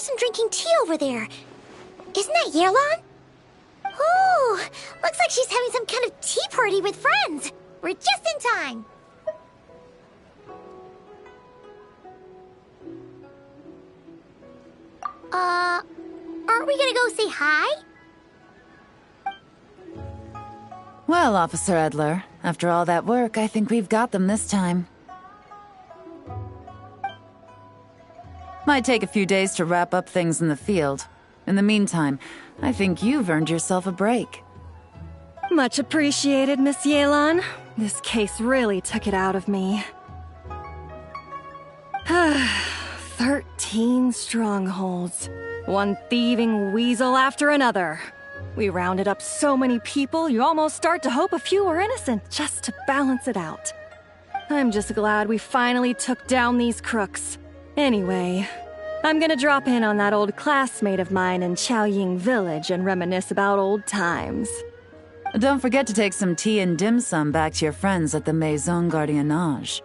person drinking tea over there. Isn't that Yelan? Ooh, looks like she's having some kind of tea party with friends. We're just in time. Aren't we gonna go say hi? Well, Officer Edler, after all that work, I think we've got them this time. Might take a few days to wrap up things in the field. In the meantime, I think you've earned yourself a break. Much appreciated, Miss Yelan. This case really took it out of me. 13 strongholds. One thieving weasel after another. We rounded up so many people, you almost start to hope a few were innocent, just to balance it out. I'm just glad we finally took down these crooks. Anyway, I'm gonna drop in on that old classmate of mine in Chaoying Village and reminisce about old times. Don't forget to take some tea and dim sum back to your friends at the Maison Gardiennage.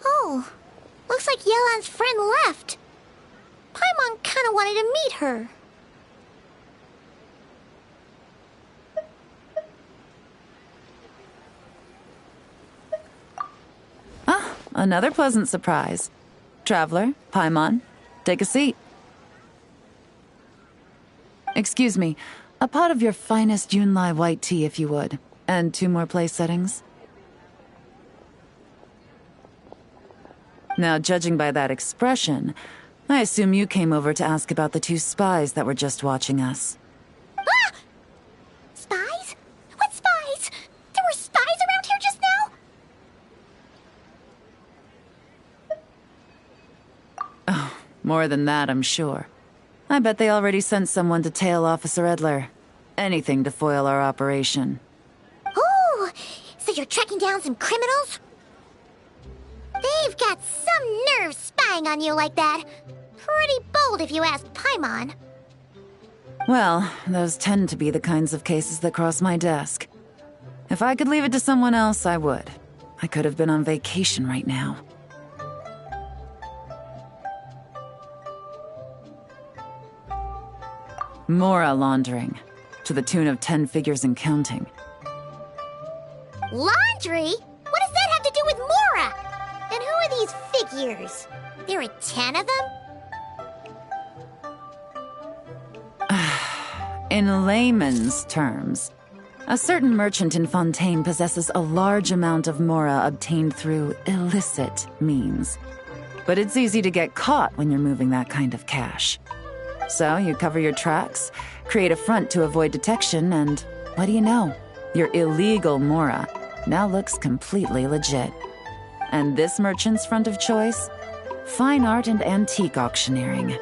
Oh, looks like Yelan's friend left. Paimon kinda wanted to meet her. Ah, another pleasant surprise. Traveler, Paimon, take a seat. Excuse me, a pot of your finest Yunlai white tea, if you would. And 2 more place settings. Now, judging by that expression, I assume you came over to ask about the 2 spies that were just watching us. Ah! Spies? What spies? There were spies around here just now? Oh, more than that, I'm sure. I bet they already sent someone to tail Officer Edler. Anything to foil our operation. Oh, so you're tracking down some criminals? They've got some nerve spying on you like that. Pretty bold if you ask Paimon. Well, those tend to be the kinds of cases that cross my desk. If I could leave it to someone else, I would. I could have been on vacation right now. Mora laundering, to the tune of 10 figures and counting. Laundry? What does that have to do with Mora? And who are these figures? There are 10 of them? In layman's terms, a certain merchant in Fontaine possesses a large amount of Mora obtained through illicit means. But it's easy to get caught when you're moving that kind of cash. So you cover your tracks, create a front to avoid detection, and what do you know? Your illegal Mora now looks completely legit. And this merchant's front of choice? Fine art and antique auctioneering.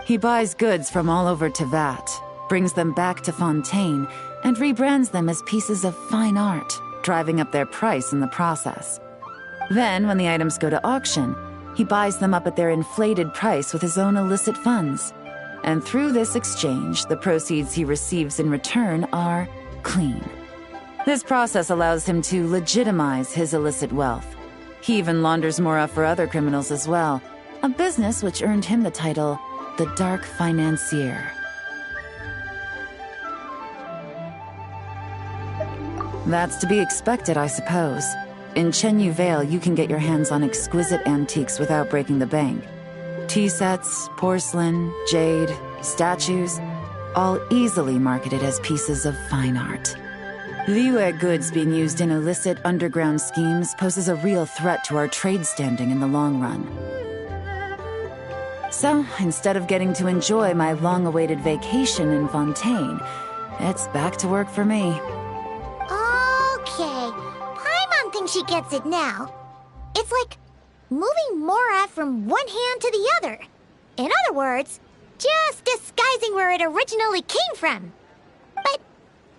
He buys goods from all over Tevat, brings them back to Fontaine, and rebrands them as pieces of fine art, driving up their price in the process. Then, when the items go to auction, he buys them up at their inflated price with his own illicit funds. And through this exchange, the proceeds he receives in return are clean. This process allows him to legitimize his illicit wealth. He even launders Mora for other criminals as well, a business which earned him the title, the Dark Financier. That's to be expected, I suppose. In Chenyu Vale, you can get your hands on exquisite antiques without breaking the bank. Tea sets, porcelain, jade, statues, all easily marketed as pieces of fine art. Liyue goods being used in illicit underground schemes poses a real threat to our trade standing in the long run. So, instead of getting to enjoy my long-awaited vacation in Fontaine, it's back to work for me. Okay, Paimon thinks she gets it now. It's like moving Mora from one hand to the other. In other words, just disguising where it originally came from. But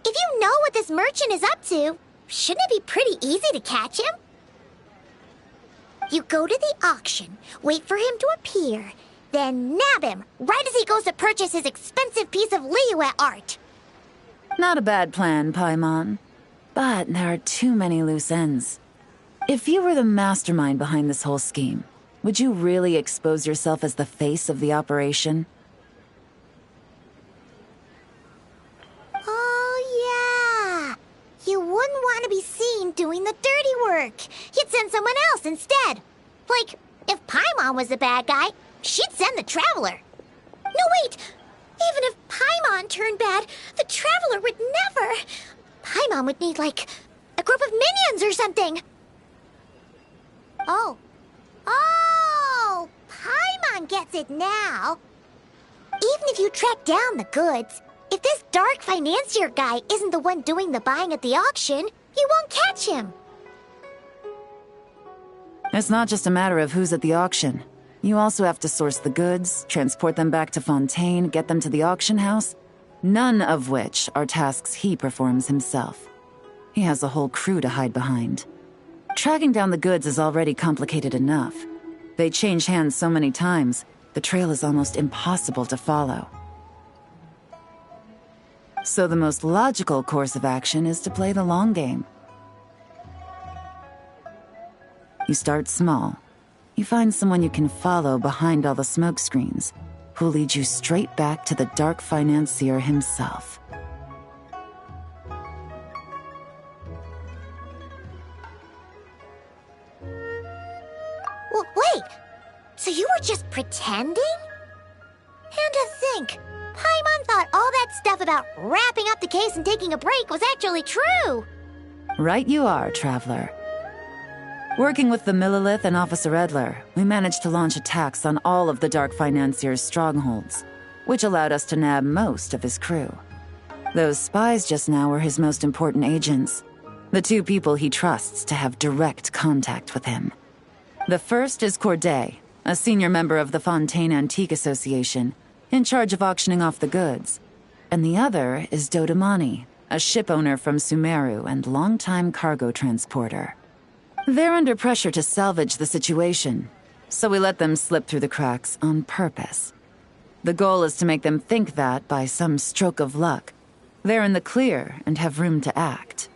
if you know what this merchant is up to, shouldn't it be pretty easy to catch him? You go to the auction, wait for him to appear, then nab him right as he goes to purchase his expensive piece of Liyue art. Not a bad plan, Paimon. But there are too many loose ends. If you were the mastermind behind this whole scheme, would you really expose yourself as the face of the operation? Oh, yeah. You wouldn't want to be seen doing the dirty work. You'd send someone else instead. Like, if Paimon was the bad guy, she'd send the Traveler. No, wait! Even if Paimon turned bad, the Traveler would never. Paimon would need, like, a group of minions or something. Oh, Paimon gets it now. Even if you track down the goods, if this dark financier guy isn't the one doing the buying at the auction, you won't catch him. It's not just a matter of who's at the auction. You also have to source the goods, transport them back to Fontaine, get them to the auction house, none of which are tasks he performs himself. He has a whole crew to hide behind. Tracking down the goods is already complicated enough. They change hands so many times, the trail is almost impossible to follow. So the most logical course of action is to play the long game. You start small. You find someone you can follow behind all the smoke screens, who'll lead you straight back to the dark financier himself. Well, wait! So you were just pretending? And to think, Paimon thought all that stuff about wrapping up the case and taking a break was actually true! Right you are, Traveler. Working with the Millilith and Officer Edler, we managed to launch attacks on all of the Dark Financier's strongholds, which allowed us to nab most of his crew. Those spies just now were his most important agents, the two people he trusts to have direct contact with him. The first is Corday, a senior member of the Fontaine Antique Association, in charge of auctioning off the goods. And the other is Dodamani, a ship owner from Sumeru and longtime cargo transporter. They're under pressure to salvage the situation, so we let them slip through the cracks on purpose. The goal is to make them think that, by some stroke of luck, they're in the clear and have room to act.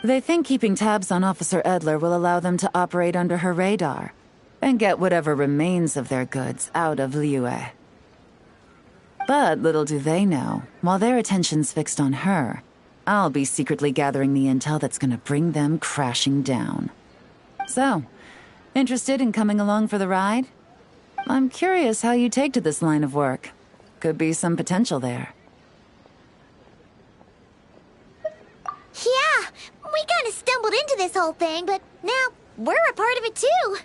They think keeping tabs on Officer Edler will allow them to operate under her radar and get whatever remains of their goods out of Liyue. But little do they know, while their attention's fixed on her, I'll be secretly gathering the intel that's gonna bring them crashing down. So, interested in coming along for the ride? I'm curious how you take to this line of work. Could be some potential there. Yeah, we kind of stumbled into this whole thing, but now we're a part of it too.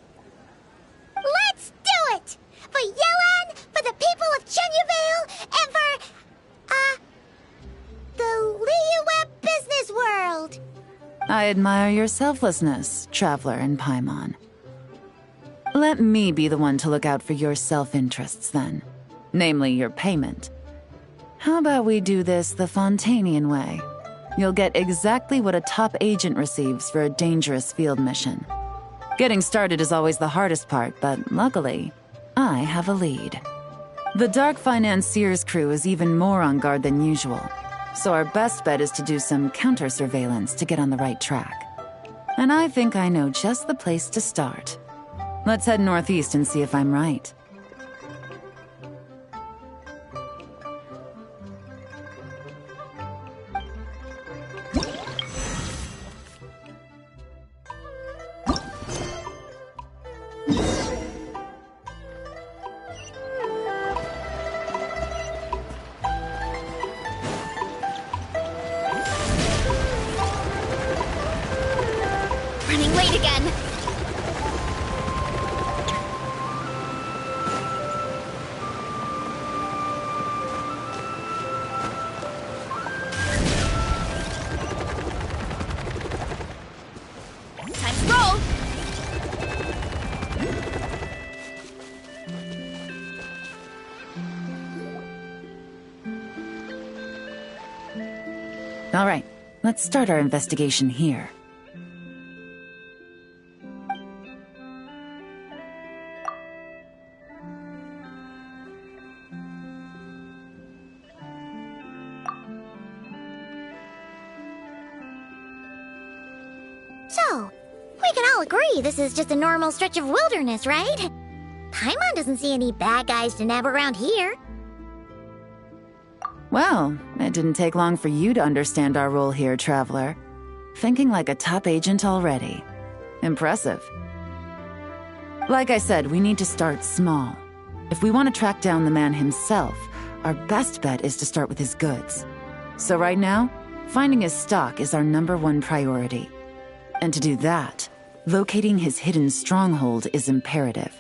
Let's do it! For Yelan, for the people of Chenyavale, and for, the Liyue business world! I admire your selflessness, Traveler and Paimon. Let me be the one to look out for your self-interests, then. Namely, your payment. How about we do this the Fontainian way? You'll get exactly what a top agent receives for a dangerous field mission. Getting started is always the hardest part, but luckily, I have a lead. The Dark Financier's crew is even more on guard than usual, so our best bet is to do some counter-surveillance to get on the right track. And I think I know just the place to start. Let's head northeast and see if I'm right. Running late again. Time to roll. All right, let's start our investigation here. all agree this is just a normal stretch of wilderness, right? Paimon doesn't see any bad guys to nab around here. Well, it didn't take long for you to understand our role here, Traveler. Thinking like a top agent already. Impressive. Like I said, we need to start small. If we want to track down the man himself, our best bet is to start with his goods. So right now, finding his stock is our #1 priority. And to do that, locating his hidden stronghold is imperative.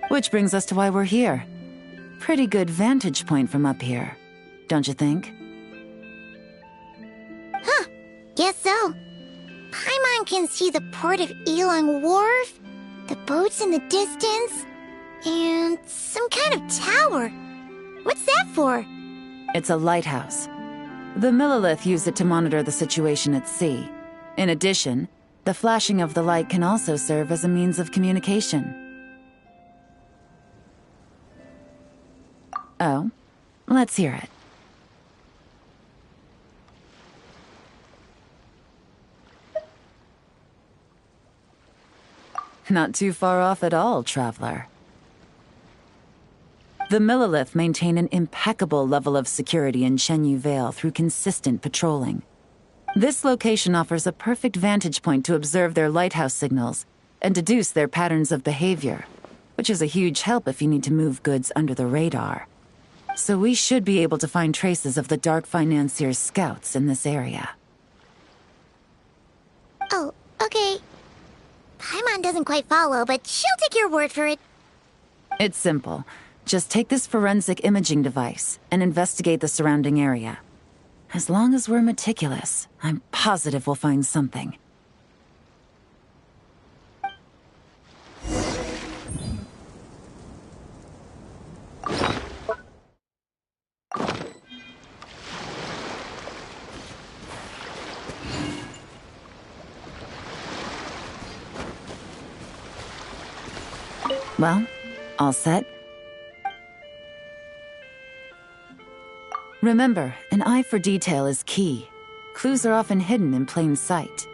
Which brings us to why we're here. Pretty good vantage point from up here, don't you think? Huh, guess so. Paimon can see the port of Yelan Wharf, the boats in the distance, and some kind of tower. What's that for? It's a lighthouse. The Millilith use it to monitor the situation at sea. In addition, the flashing of the light can also serve as a means of communication. Oh, let's hear it. Not too far off at all, Traveler. The Millilith maintain an impeccable level of security in Shenyu Vale through consistent patrolling. This location offers a perfect vantage point to observe their lighthouse signals and deduce their patterns of behavior, which is a huge help if you need to move goods under the radar. So we should be able to find traces of the Dark Financier's scouts in this area. Oh, okay. Paimon doesn't quite follow, but she'll take your word for it. It's simple. Just take this forensic imaging device and investigate the surrounding area. As long as we're meticulous, I'm positive we'll find something. Well, all set? Remember, an eye for detail is key. Clues are often hidden in plain sight.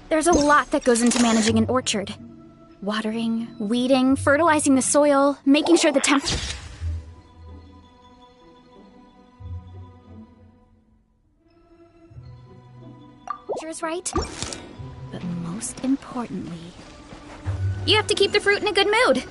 There's a lot that goes into managing an orchard. Watering, weeding, fertilizing the soil, making sure the temperatures right. But most importantly, you have to keep the fruit in a good mood.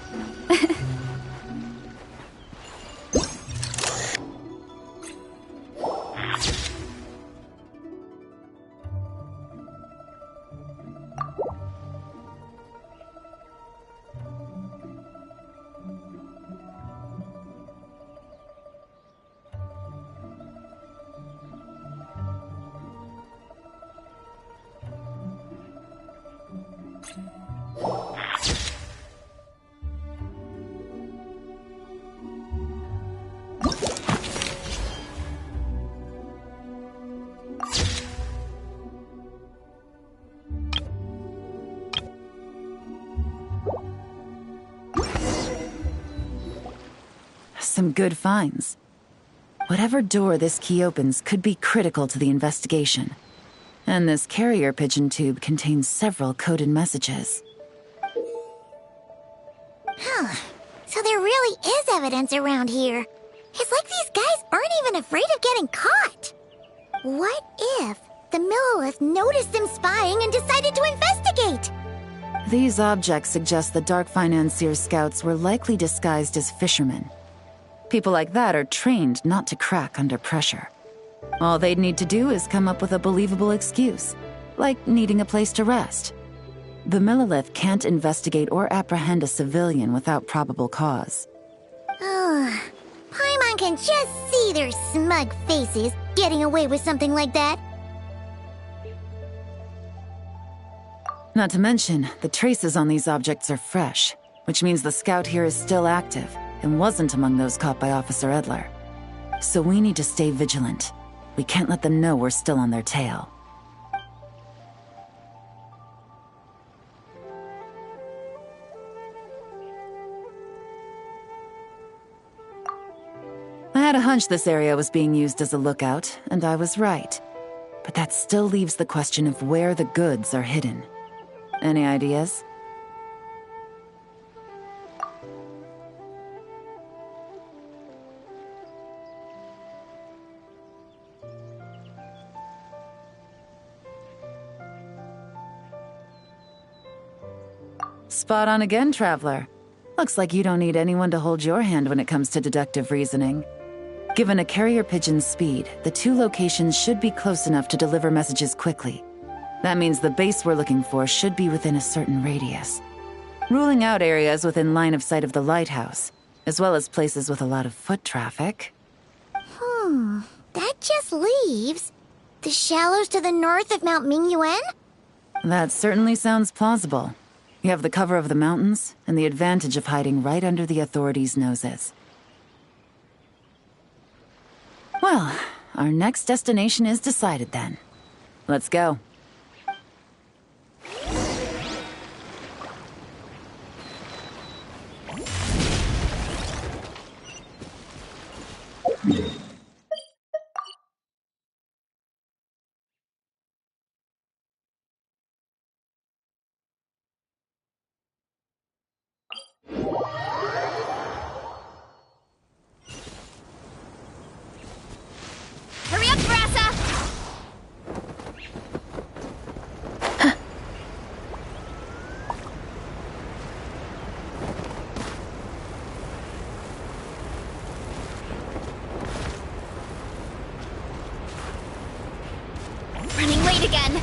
Some good finds. Whatever door this key opens could be critical to the investigation. And this carrier pigeon tube contains several coded messages. Huh. So there really is evidence around here. It's like these guys aren't even afraid of getting caught. What if the Millilith noticed them spying and decided to investigate? These objects suggest the Dark Financier's scouts were likely disguised as fishermen. People like that are trained not to crack under pressure. All they'd need to do is come up with a believable excuse, like needing a place to rest. The Millilith can't investigate or apprehend a civilian without probable cause. Paimon can just see their smug faces getting away with something like that. Not to mention, the traces on these objects are fresh, which means the scout here is still active and wasn't among those caught by Officer Edler. So we need to stay vigilant. We can't let them know we're still on their tail. had a hunch this area was being used as a lookout, and I was right. But that still leaves the question of where the goods are hidden. Any ideas? Spot on again, Traveler. Looks like you don't need anyone to hold your hand when it comes to deductive reasoning. Given a carrier pigeon's speed, the two locations should be close enough to deliver messages quickly. That means the base we're looking for should be within a certain radius. Ruling out areas within line of sight of the lighthouse, as well as places with a lot of foot traffic. That just leaves the shallows to the north of Mount Mingyuan? That certainly sounds plausible. You have the cover of the mountains, and the advantage of hiding right under the authorities' noses. Well, our next destination is decided then. Let's go. Hurry up, Brassa! Running late again.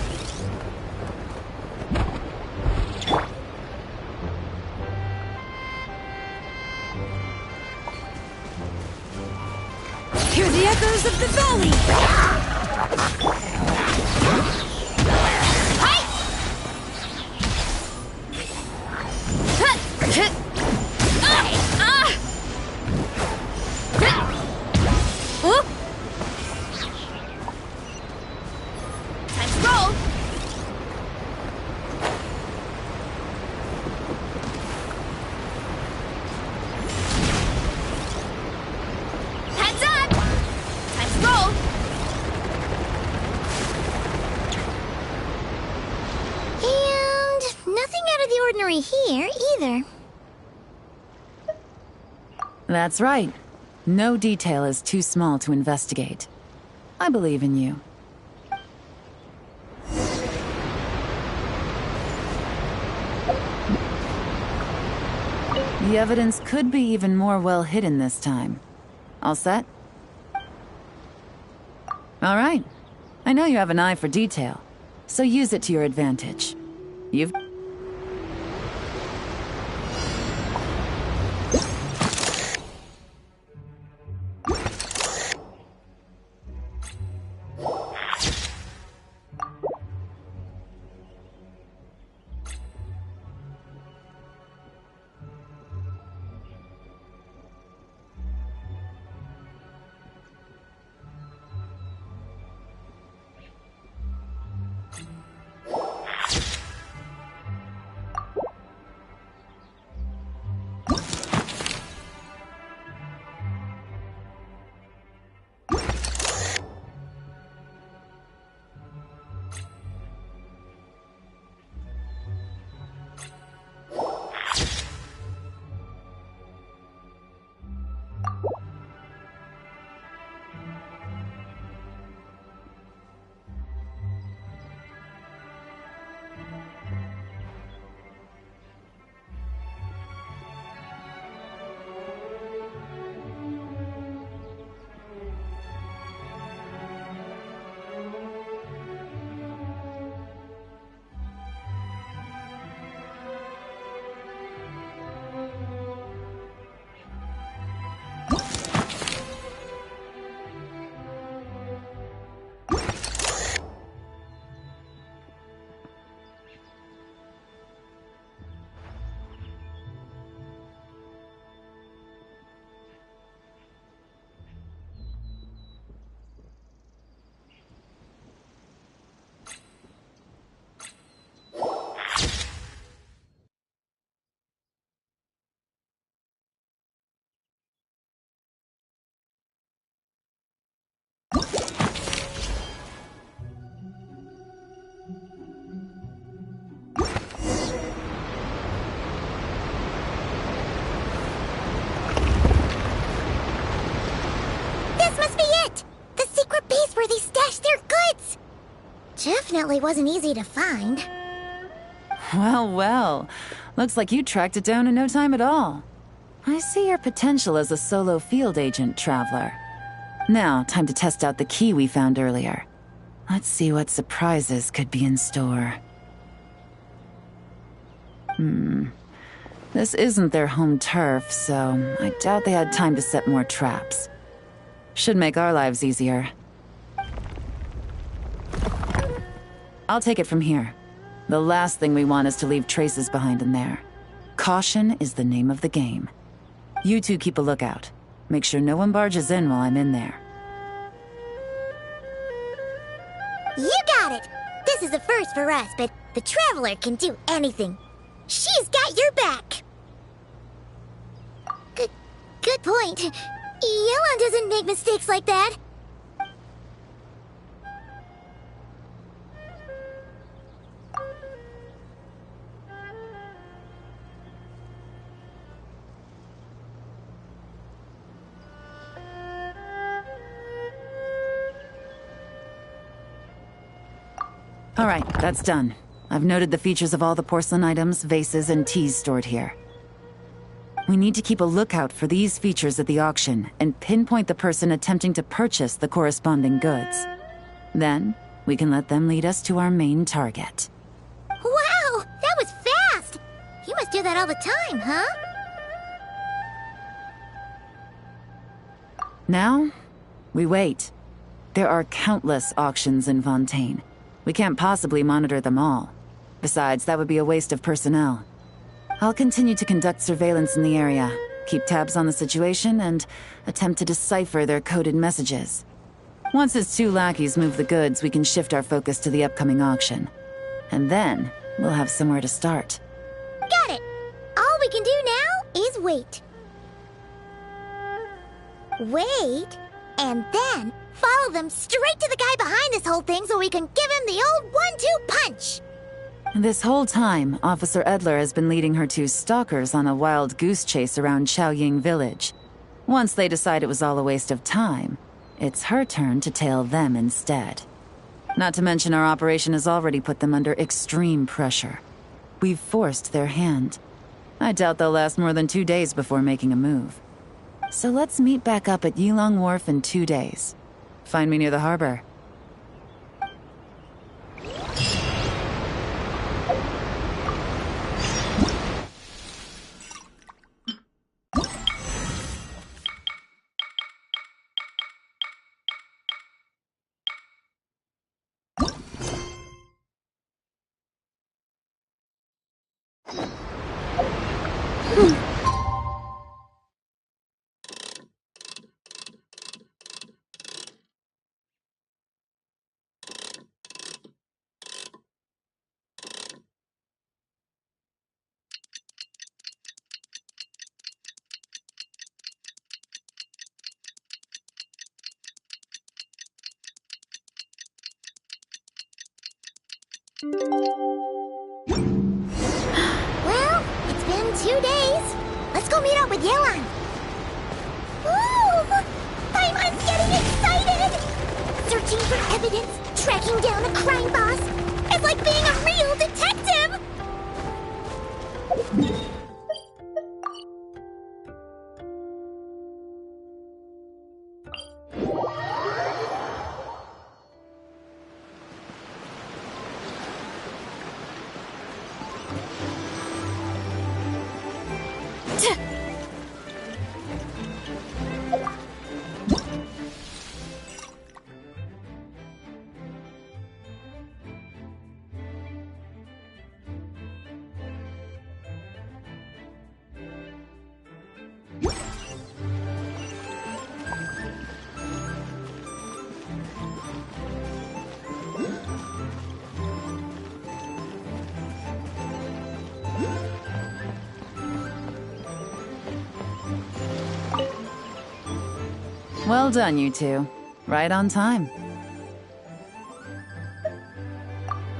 Hear the echoes of the valley! Hi! Time to roll! Heads up! Time to roll! And nothing out of the ordinary here, either. That's right. No detail is too small to investigate. I believe in you. The evidence could be even more well hidden this time. All set? All right. I know you have an eye for detail, so use it to your advantage. You've... Definitely wasn't easy to find. Well, well. Looks like you tracked it down in no time at all. I see your potential as a solo field agent, Traveler. Now, time to test out the key we found earlier. Let's see what surprises could be in store. This isn't their home turf, so I doubt they had time to set more traps. Should make our lives easier. I'll take it from here. The last thing we want is to leave traces behind in there. Caution is the name of the game. You two keep a lookout. Make sure no one barges in while I'm in there. You got it! This is a first for us, but the Traveler can do anything. She's got your back! Good point. Yelan doesn't make mistakes like that. All right, that's done. I've noted the features of all the porcelain items, vases, and teas stored here. We need to keep a lookout for these features at the auction and pinpoint the person attempting to purchase the corresponding goods. Then, we can let them lead us to our main target. Wow, that was fast! You must do that all the time, huh? Now, we wait. There are countless auctions in Fontaine. We can't possibly monitor them all. Besides, that would be a waste of personnel. I'll continue to conduct surveillance in the area, keep tabs on the situation, and attempt to decipher their coded messages. Once his two lackeys move the goods, we can shift our focus to the upcoming auction. And then, we'll have somewhere to start. Got it! All we can do now is wait. Wait, and then follow them straight to the guy behind this whole thing so we can give him the old 1-2 punch! This whole time, Officer Edler has been leading her two stalkers on a wild goose chase around Chaoying Village. Once they decide it was all a waste of time, it's her turn to tail them instead. Not to mention our operation has already put them under extreme pressure. We've forced their hand. I doubt they'll last more than 2 days before making a move. So let's meet back up at Yelan Wharf in 2 days. Find me near the harbor. Well, it's been 2 days. Let's go meet up with Yelan. Ooh! I'm getting excited! Searching for evidence, tracking down a crime boss. It's like being a real detective! Well done, you two. Right on time.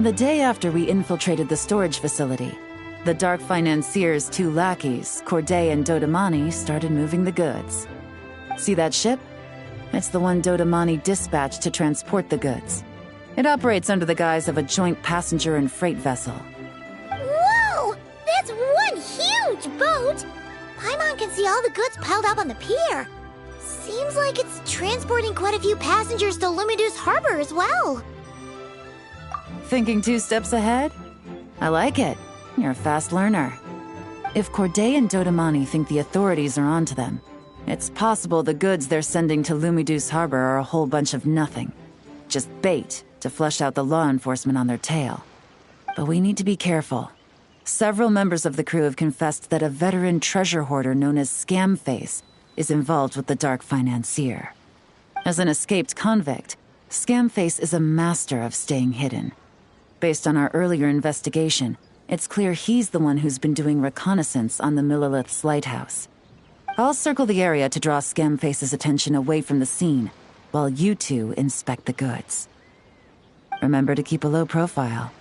The day after we infiltrated the storage facility, the Dark Financier's two lackeys, Corday and Dodamani, started moving the goods. See that ship? It's the one Dodamani dispatched to transport the goods. It operates under the guise of a joint passenger and freight vessel. Whoa! That's one huge boat! Paimon can see all the goods piled up on the pier. Seems like it's transporting quite a few passengers to Lumidus Harbor as well. Thinking 2 steps ahead? I like it. You're a fast learner. If Corday and Dodamani think the authorities are onto them, it's possible the goods they're sending to Lumidus Harbor are a whole bunch of nothing. Just bait to flush out the law enforcement on their tail. But we need to be careful. Several members of the crew have confessed that a veteran treasure hoarder known as Scamface is involved with the dark financier. As an escaped convict, Scamface is a master of staying hidden. Based on our earlier investigation, it's clear he's the one who's been doing reconnaissance on the Millilith's lighthouse. I'll circle the area to draw Scamface's attention away from the scene, while you two inspect the goods. Remember to keep a low profile.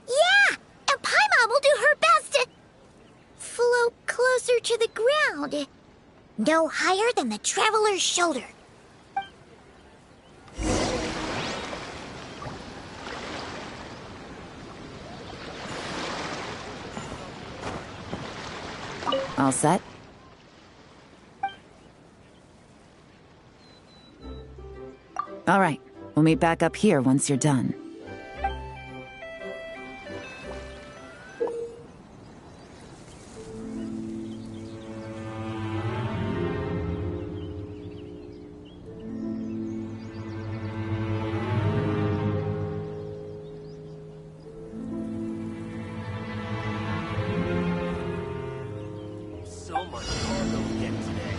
Yeah! And Paimon will do her best to float closer to the ground. No higher than the traveler's shoulder. All set? All right, we'll meet back up here once you're done. So much cargo to get today.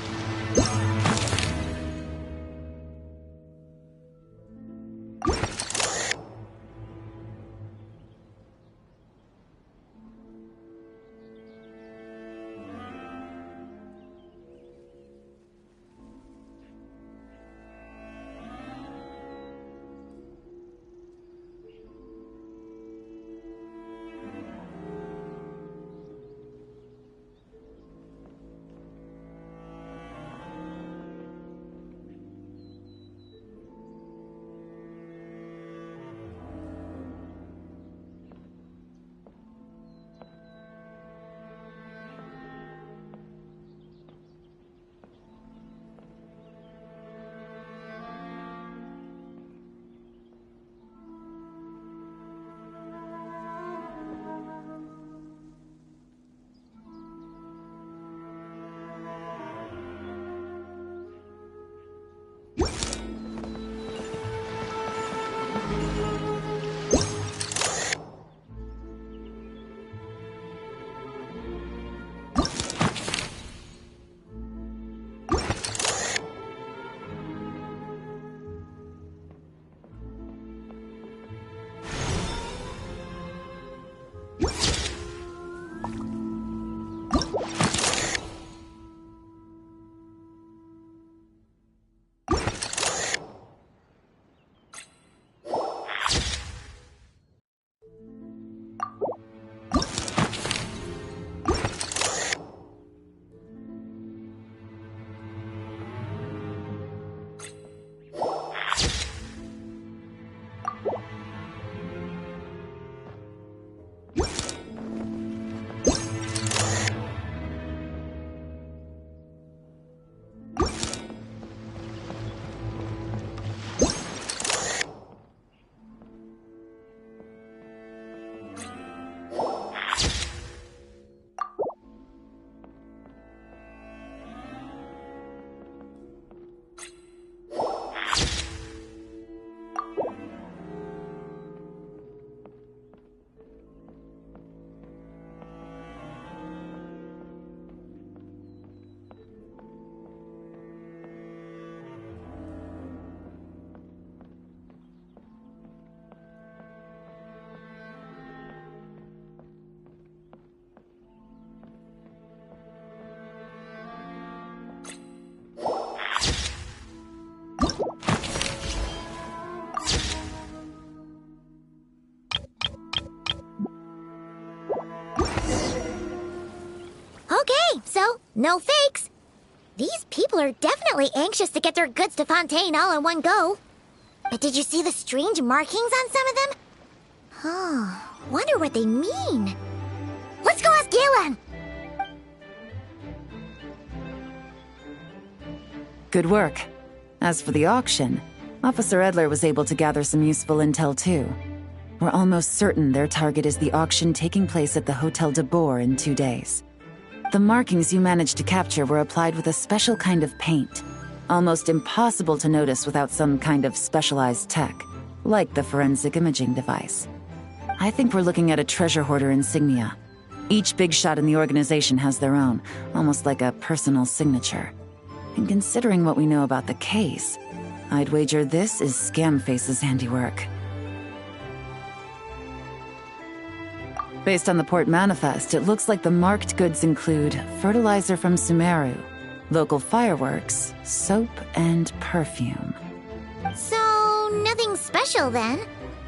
No fakes. These people are definitely anxious to get their goods to Fontaine all in one go. But did you see the strange markings on some of them? Oh, wonder what they mean. Let's go ask Yelan! Good work. As for the auction, Officer Edler was able to gather some useful intel too. We're almost certain their target is the auction taking place at the Hotel de Boer in 2 days. The markings you managed to capture were applied with a special kind of paint, almost impossible to notice without some kind of specialized tech, like the forensic imaging device. I think we're looking at a treasure hoarder insignia. Each big shot in the organization has their own, almost like a personal signature. And considering what we know about the case, I'd wager this is Scamface's handiwork. Based on the port manifest, it looks like the marked goods include fertilizer from Sumeru, local fireworks, soap, and perfume. So, nothing special then?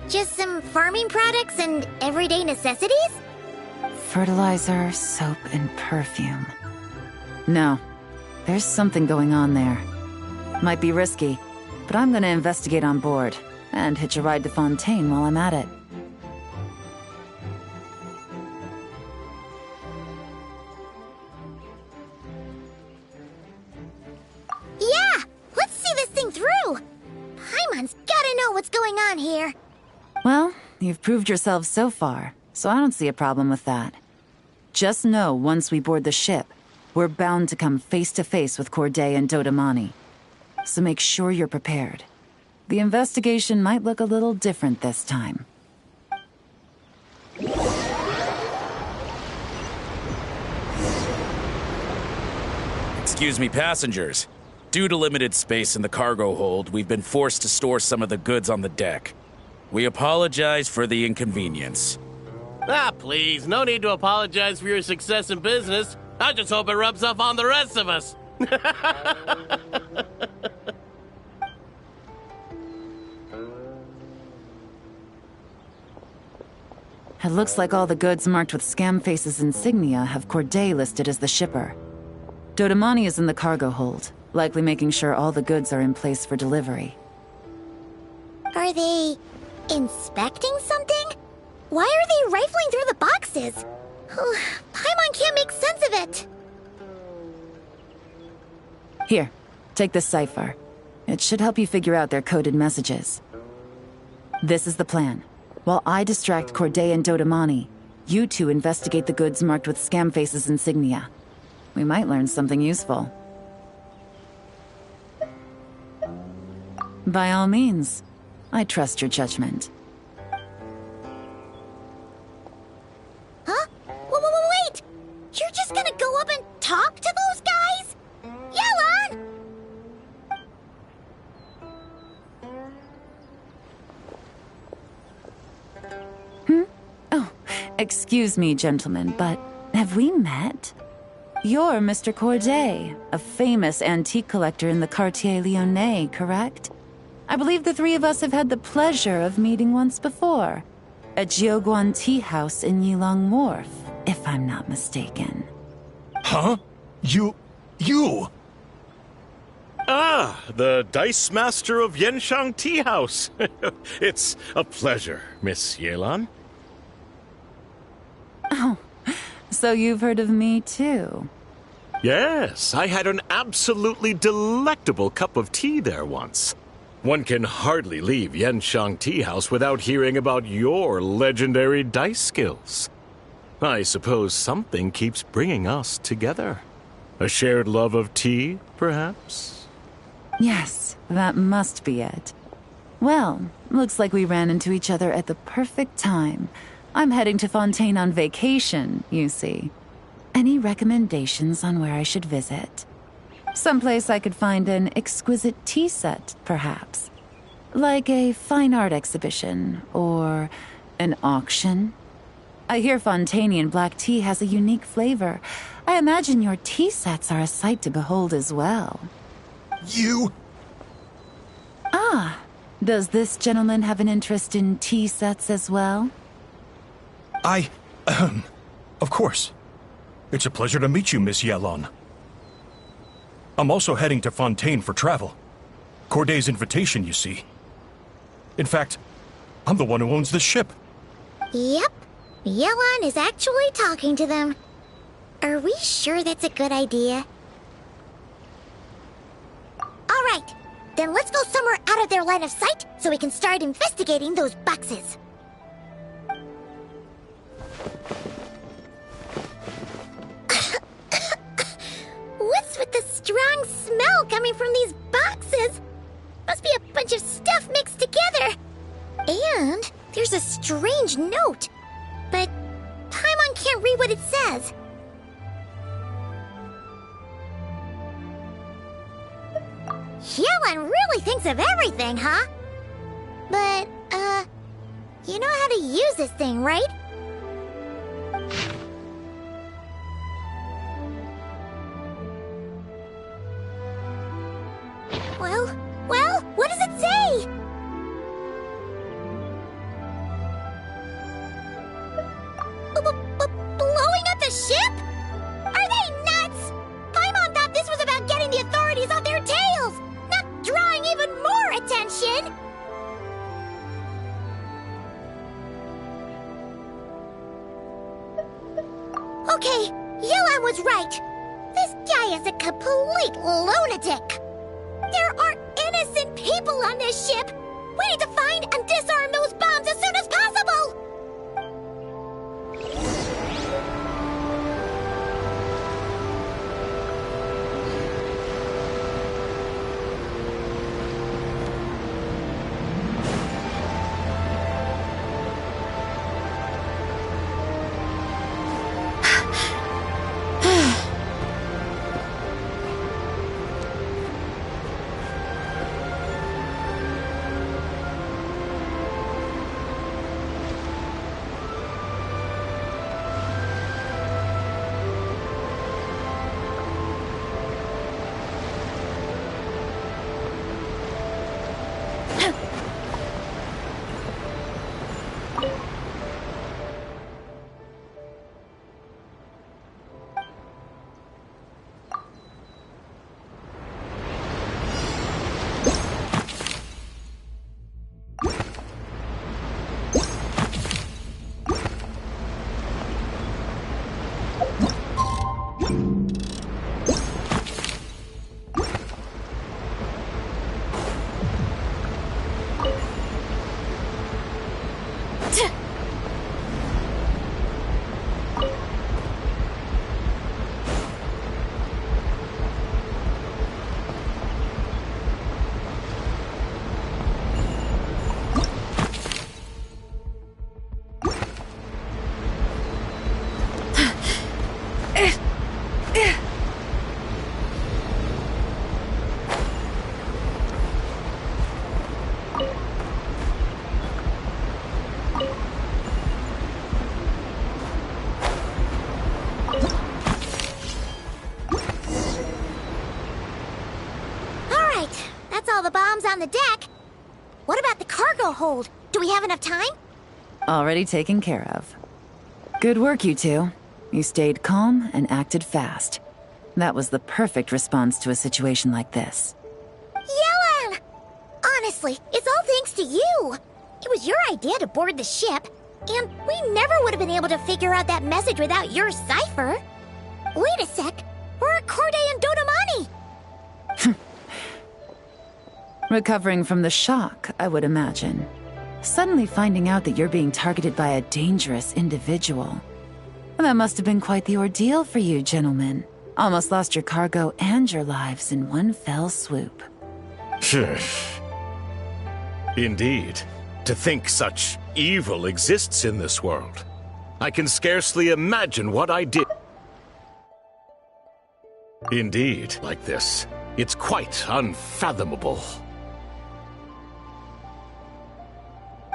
Just some farming products and everyday necessities? Fertilizer, soap, and perfume. No, there's something going on there. Might be risky, but I'm gonna investigate on board, and hitch a ride to Fontaine while I'm at it. Yeah! Let's see this thing through! Paimon's gotta know what's going on here. Well, you've proved yourself so far, so I don't see a problem with that. Just know once we board the ship, we're bound to come face to face with Corday and Dodamani. So make sure you're prepared. The investigation might look a little different this time. Excuse me, passengers. Due to limited space in the cargo hold, we've been forced to store some of the goods on the deck. We apologize for the inconvenience. Ah, please, no need to apologize for your success in business. I just hope it rubs off on the rest of us. It looks like all the goods marked with Scamface's insignia have Corday listed as the shipper. Dodamani is in the cargo hold, likely making sure all the goods are in place for delivery. Are they inspecting something? Why are they rifling through the boxes? Paimon can't make sense of it. Here, take this cipher. It should help you figure out their coded messages. This is the plan. While I distract Corday and Dodamani, you two investigate the goods marked with Scamface's insignia. We might learn something useful. By all means, I trust your judgment. Huh? Wait! You're just gonna go up and talk to those guys? Yelan! Oh, excuse me, gentlemen, but have we met? You're Mr. Corday, a famous antique collector in the Quartier Lyonnais, correct? I believe the three of us have had the pleasure of meeting once before, at Jiuguan Tea House in Yelan Wharf, if I'm not mistaken. Huh? You... Ah, the Dice Master of Yenshang Tea House. It's a pleasure, Miss Yelan. Oh, so you've heard of me too? Yes, I had an absolutely delectable cup of tea there once. One can hardly leave Yenshang Tea House without hearing about your legendary dice skills. I suppose something keeps bringing us together. A shared love of tea, perhaps? Yes, that must be it. Well, looks like we ran into each other at the perfect time. I'm heading to Fontaine on vacation, you see. Any recommendations on where I should visit? Someplace I could find an exquisite tea set, perhaps. Like a fine art exhibition, or an auction. I hear Fontainian black tea has a unique flavor. I imagine your tea sets are a sight to behold as well. You... Ah, does this gentleman have an interest in tea sets as well? Of course. It's a pleasure to meet you, Miss Yelan. I'm also heading to Fontaine for travel. Corday's invitation, you see. In fact, I'm the one who owns this ship. Yep. Yelan is actually talking to them. Are we sure that's a good idea? All right. Then let's go somewhere out of their line of sight so we can start investigating those boxes. What's with the strong smell coming from these boxes? Must be a bunch of stuff mixed together. And there's a strange note. But Paimon can't read what it says. Yelan really thinks of everything, huh? But, you know how to use this thing, right? Well, what does it say? Blowing up the ship? Are they nuts? Paimon thought this was about getting the authorities on their tails, not drawing even more attention. Okay, Yelan was right. This guy is a complete lunatic. There are innocent people on this ship. We need to find and disarm those bombs as soon as possible. The bombs on the deck. What about the cargo hold? Do we have enough time? Already taken care of. Good work, you two. You stayed calm and acted fast. That was the perfect response to a situation like this. Yelan! Honestly, it's all thanks to you. It was your idea to board the ship, and we never would have been able to figure out that message without your cipher. Wait a sec. Where are Corday and Dodamani? Recovering from the shock, I would imagine. Suddenly finding out that you're being targeted by a dangerous individual. That must have been quite the ordeal for you, gentlemen. Almost lost your cargo and your lives in one fell swoop. Indeed. To think such evil exists in this world. I can scarcely imagine what I did. Indeed, like this. It's quite unfathomable.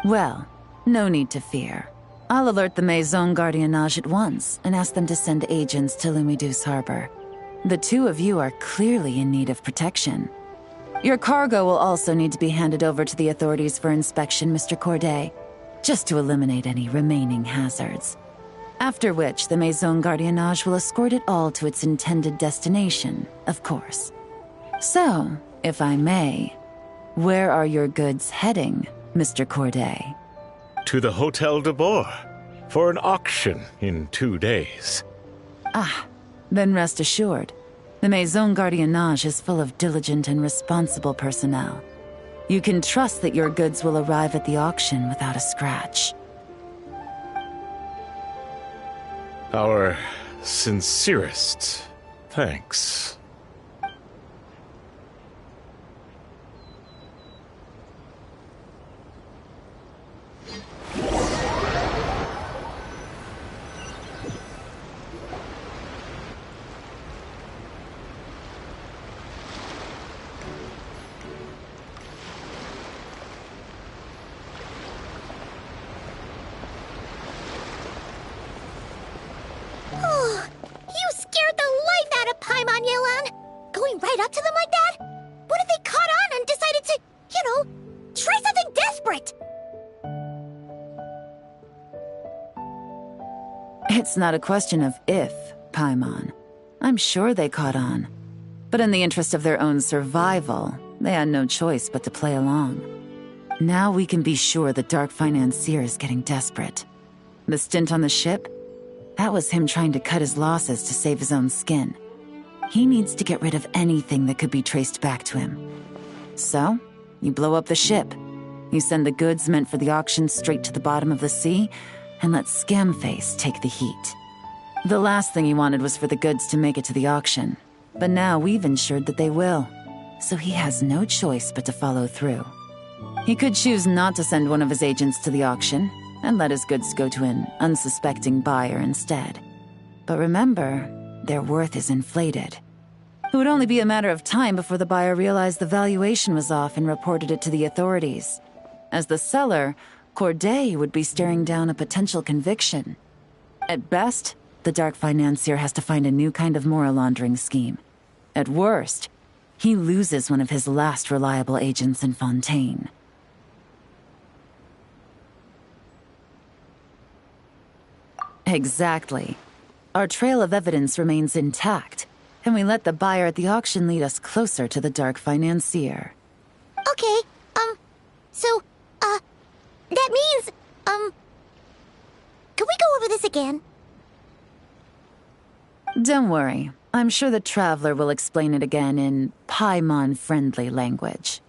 Well, no need to fear. I'll alert the Maison Gardiennage at once and ask them to send agents to Lumideus Harbor. The two of you are clearly in need of protection. Your cargo will also need to be handed over to the authorities for inspection, Mr. Corday, just to eliminate any remaining hazards. After which, the Maison Gardiennage will escort it all to its intended destination, of course. So, if I may, where are your goods heading, Mr. Corday? To the Hotel de Boer for an auction in 2 days. Ah, then rest assured. The Maison Gardiennage is full of diligent and responsible personnel. You can trust that your goods will arrive at the auction without a scratch. Our sincerest thanks. You scared the life out of Paimon, Yelan! Going right up to them like that? What if they caught on and decided to, try something desperate? It's not a question of if, Paimon. I'm sure they caught on. But in the interest of their own survival, they had no choice but to play along. Now we can be sure the Dark Financier is getting desperate. The stint on the ship? That was him trying to cut his losses to save his own skin. He needs to get rid of anything that could be traced back to him. So, you blow up the ship. You send the goods meant for the auction straight to the bottom of the sea, and let Scamface take the heat. The last thing he wanted was for the goods to make it to the auction, but now we've ensured that they will, so he has no choice but to follow through. He could choose not to send one of his agents to the auction, and let his goods go to an unsuspecting buyer instead. But remember, their worth is inflated. It would only be a matter of time before the buyer realized the valuation was off and reported it to the authorities. As the seller, Corday would be staring down a potential conviction. At best, the Dark Financier has to find a new kind of moral laundering scheme. At worst, he loses one of his last reliable agents in Fontaine. Exactly. Our trail of evidence remains intact, and we let the buyer at the auction lead us closer to the Dark Financier. Okay, that means, can we go over this again? Don't worry. I'm sure the Traveler will explain it again in Paimon-friendly language.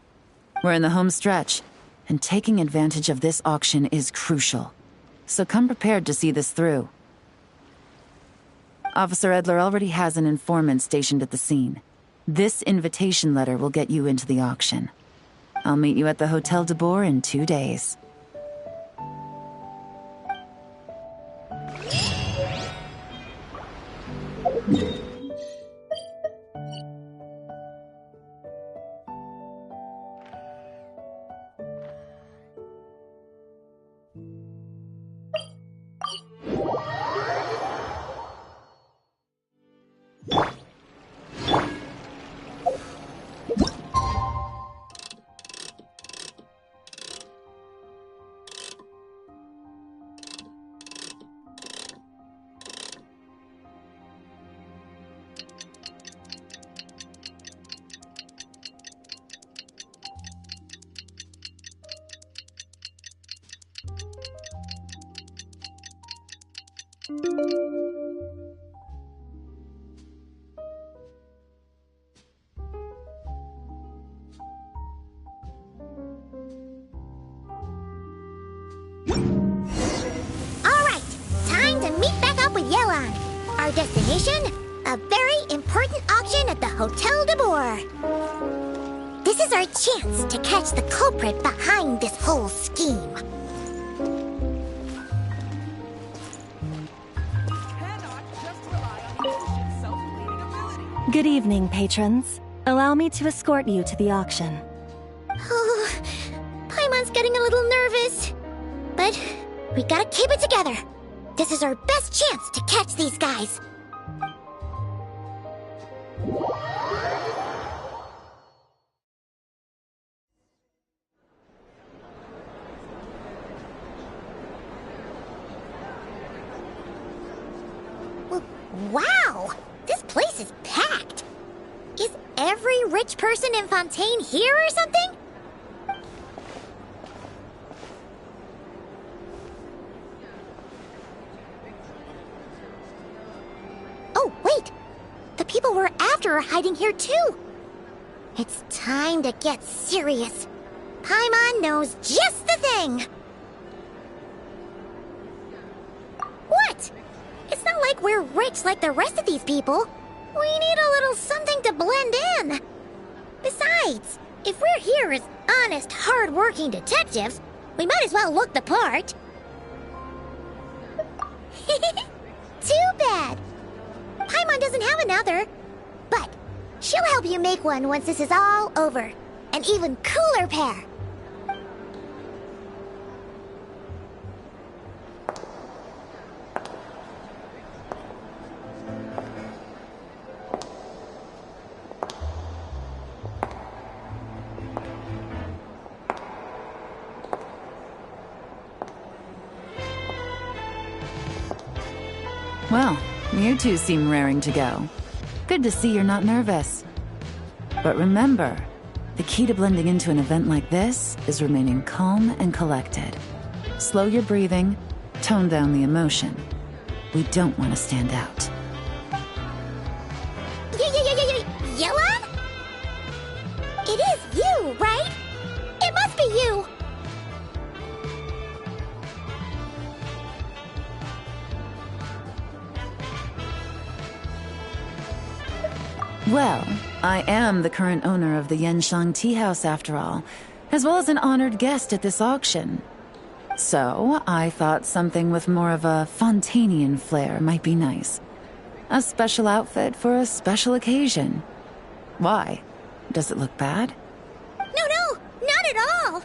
We're in the home stretch, and taking advantage of this auction is crucial. So come prepared to see this through. Officer Edler already has an informant stationed at the scene. This invitation letter will get you into the auction. I'll meet you at the Hotel de Boer in 2 days. Alright, time to meet back up with Yelan. Our destination? A very important auction at the Hotel de Boer. This is our chance to catch the culprit behind this whole scheme. Good evening, patrons. Allow me to escort you to the auction. Oh, Paimon's getting a little nervous. But we gotta keep it together. This is our best chance to catch these guys. Wow! This place is packed. Is every rich person in Fontaine here or something? Oh, wait! The people we're after are hiding here too! It's time to get serious. Paimon knows just the thing! What? It's not like we're rich like the rest of these people. We need a little something to blend in. Besides, if we're here as honest, hard-working detectives, we might as well look the part. Too bad. Paimon doesn't have another. But she'll help you make one once this is all over. An even cooler pair. Well, you two seem raring to go. Good to see you're not nervous. But remember, the key to blending into an event like this is remaining calm and collected. Slow your breathing, tone down the emotion. We don't want to stand out. Yelan? It is you, right? It must be you! Well, I am the current owner of the Yenshang Tea House after all, as well as an honored guest at this auction. So, I thought something with more of a Fontainian flair might be nice. A special outfit for a special occasion. Why? Does it look bad? No, not at all!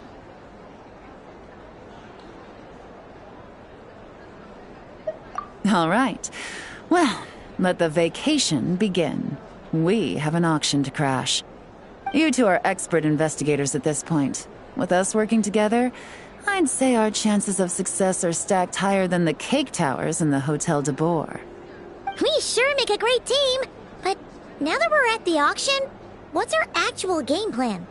All right. Well, let the vacation begin. We have an auction to crash. You two are expert investigators at this point. With us working together, I'd say our chances of success are stacked higher than the cake towers in the Hotel de Boer. We sure make a great team! But now that we're at the auction, what's our actual game plan?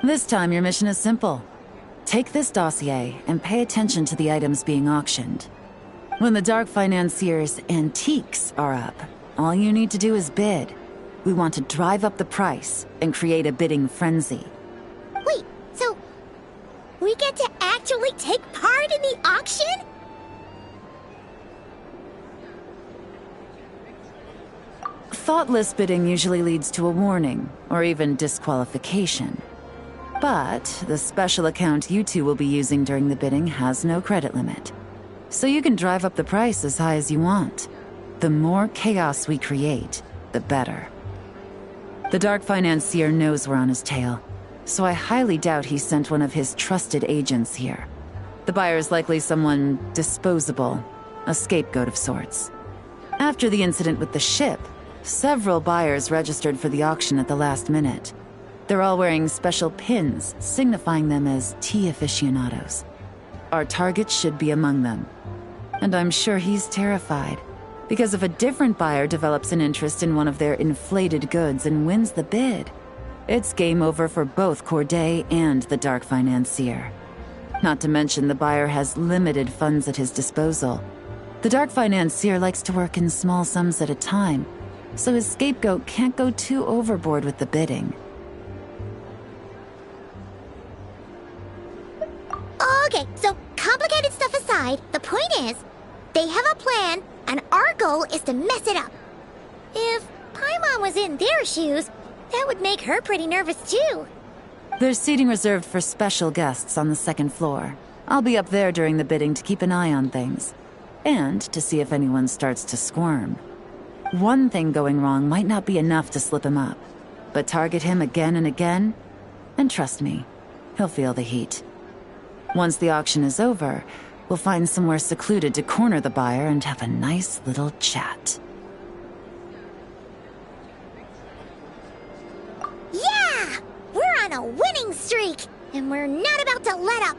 This time your mission is simple. Take this dossier and pay attention to the items being auctioned. When the Dark Financier's antiques are up, all you need to do is bid. We want to drive up the price and create a bidding frenzy. Wait, so we get to actually take part in the auction? Thoughtless bidding usually leads to a warning, or even disqualification. But the special account you two will be using during the bidding has no credit limit. So you can drive up the price as high as you want. The more chaos we create, the better. The Dark Financier knows we're on his tail, so I highly doubt he sent one of his trusted agents here. The buyer is likely someone disposable, a scapegoat of sorts. After the incident with the ship, several buyers registered for the auction at the last minute. They're all wearing special pins, signifying them as tea aficionados. Our target should be among them. And I'm sure he's terrified. Because if a different buyer develops an interest in one of their inflated goods and wins the bid, it's game over for both Corday and the Dark Financier. Not to mention the buyer has limited funds at his disposal. The Dark Financier likes to work in small sums at a time, so his scapegoat can't go too overboard with the bidding. Okay, so complicated stuff aside, the point is, they have a plan, and our goal is to mess it up. If Paimon was in their shoes, that would make her pretty nervous too. There's seating reserved for special guests on the second floor. I'll be up there during the bidding to keep an eye on things. And to see if anyone starts to squirm. One thing going wrong might not be enough to slip him up. But target him again and again, and trust me, he'll feel the heat. Once the auction is over, we'll find somewhere secluded to corner the buyer and have a nice little chat. Yeah! We're on a winning streak, and we're not about to let up.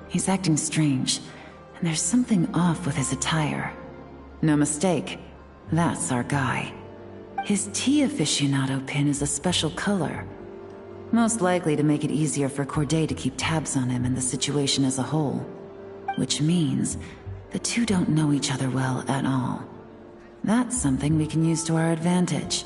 He's acting strange, and there's something off with his attire. No mistake, that's our guy. His tea aficionado pin is a special color. Most likely to make it easier for Corday to keep tabs on him and the situation as a whole. Which means the two don't know each other well at all. That's something we can use to our advantage.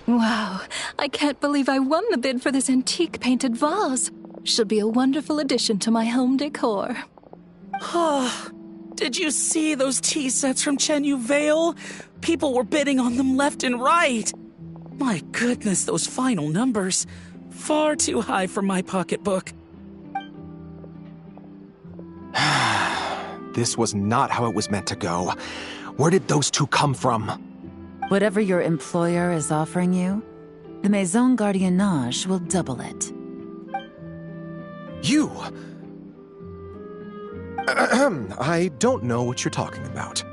Wow, I can't believe I won the bid for this antique painted vase. She'll be a wonderful addition to my home decor. Did you see those tea sets from Chenyu Vale? People were bidding on them left and right. My goodness, those final numbers. Far too high for my pocketbook. This was not how it was meant to go. Where did those two come from? Whatever your employer is offering you, the Maison Gardiennage will double it. You! I don't know what you're talking about.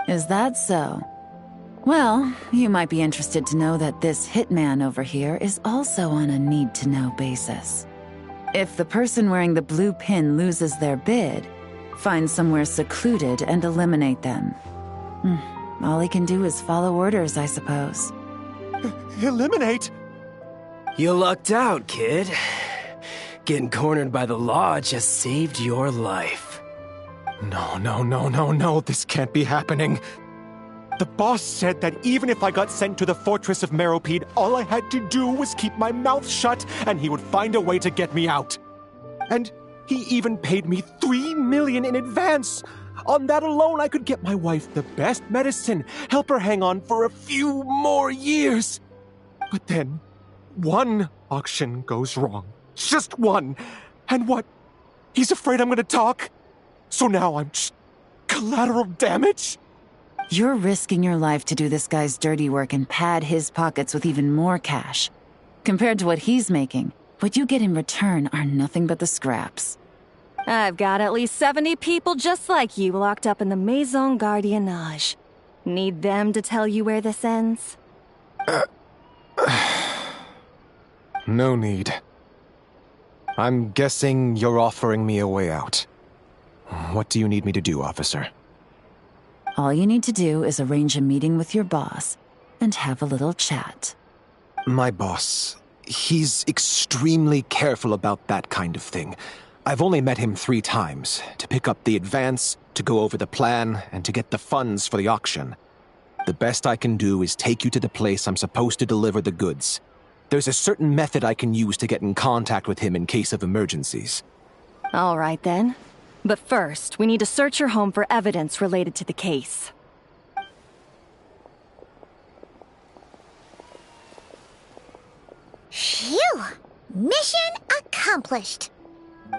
Is that so? Well, you might be interested to know that this hitman over here is also on a need-to-know basis. If the person wearing the blue pin loses their bid, find somewhere secluded and eliminate them. All he can do is follow orders, I suppose. Eliminate? You lucked out, kid. Getting cornered by the law just saved your life. No, this can't be happening. The boss said that even if I got sent to the fortress of Meropide, all I had to do was keep my mouth shut and he would find a way to get me out. And he even paid me $3 million in advance. On that alone, I could get my wife the best medicine, help her hang on for a few more years. But then, one auction goes wrong. Just one. And what? He's afraid I'm gonna talk? So now I'm just collateral damage? You're risking your life to do this guy's dirty work and pad his pockets with even more cash. Compared to what he's making, what you get in return are nothing but the scraps. I've got at least 70 people just like you locked up in the Maison Gardiennage. Need them to tell you where this ends? No need. I'm guessing you're offering me a way out. What do you need me to do, officer? All you need to do is arrange a meeting with your boss and have a little chat. My boss, he's extremely careful about that kind of thing. I've only met him 3 times, to pick up the advance, to go over the plan, and to get the funds for the auction. The best I can do is take you to the place I'm supposed to deliver the goods. There's a certain method I can use to get in contact with him in case of emergencies. All right then. But first, we need to search your home for evidence related to the case. Phew! Mission accomplished.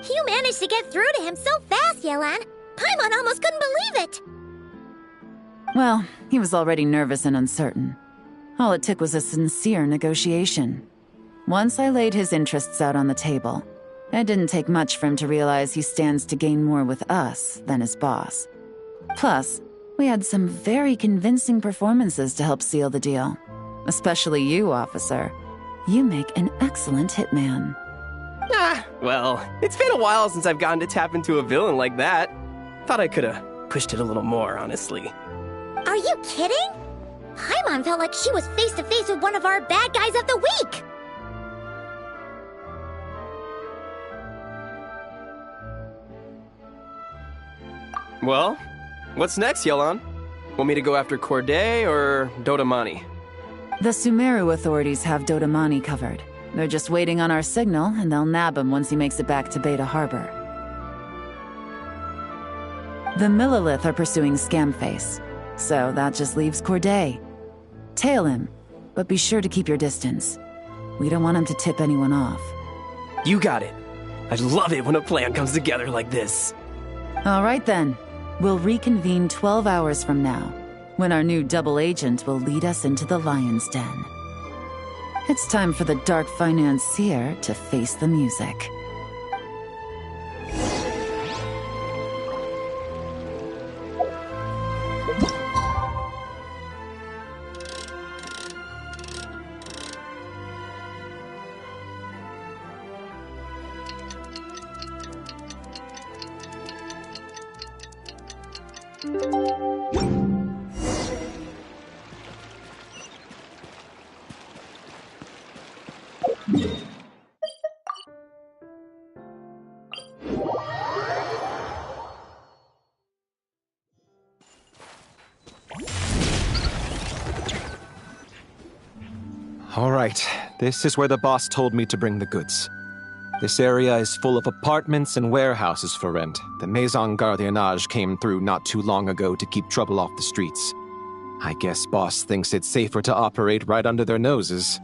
You managed to get through to him so fast, Yelan. Paimon almost couldn't believe it. Well, he was already nervous and uncertain. All it took was a sincere negotiation. Once I laid his interests out on the table, it didn't take much for him to realize he stands to gain more with us than his boss. Plus, we had some very convincing performances to help seal the deal. Especially you, officer. You make an excellent hitman. Well, it's been a while since I've gotten to tap into a villain like that. Thought I could've pushed it a little more, honestly. Are you kidding? Paimon felt like she was face to face with one of our bad guys of the week. Well, what's next, Yelan? Want me to go after Corday or Dodamani? The Sumeru authorities have Dodamani covered. They're just waiting on our signal, and they'll nab him once he makes it back to Beta Harbor. The Millilith are pursuing Scamface, so that just leaves Corday. Tail him, but be sure to keep your distance. We don't want him to tip anyone off. You got it. I love it when a plan comes together like this. All right then. We'll reconvene 12 hours from now. when our new double agent will lead us into the lion's den. It's time for the dark financier to face the music. All right, this is where the boss told me to bring the goods. This area is full of apartments and warehouses for rent. The Maison Gardiennage came through not too long ago to keep trouble off the streets. I guess boss thinks it's safer to operate right under their noses.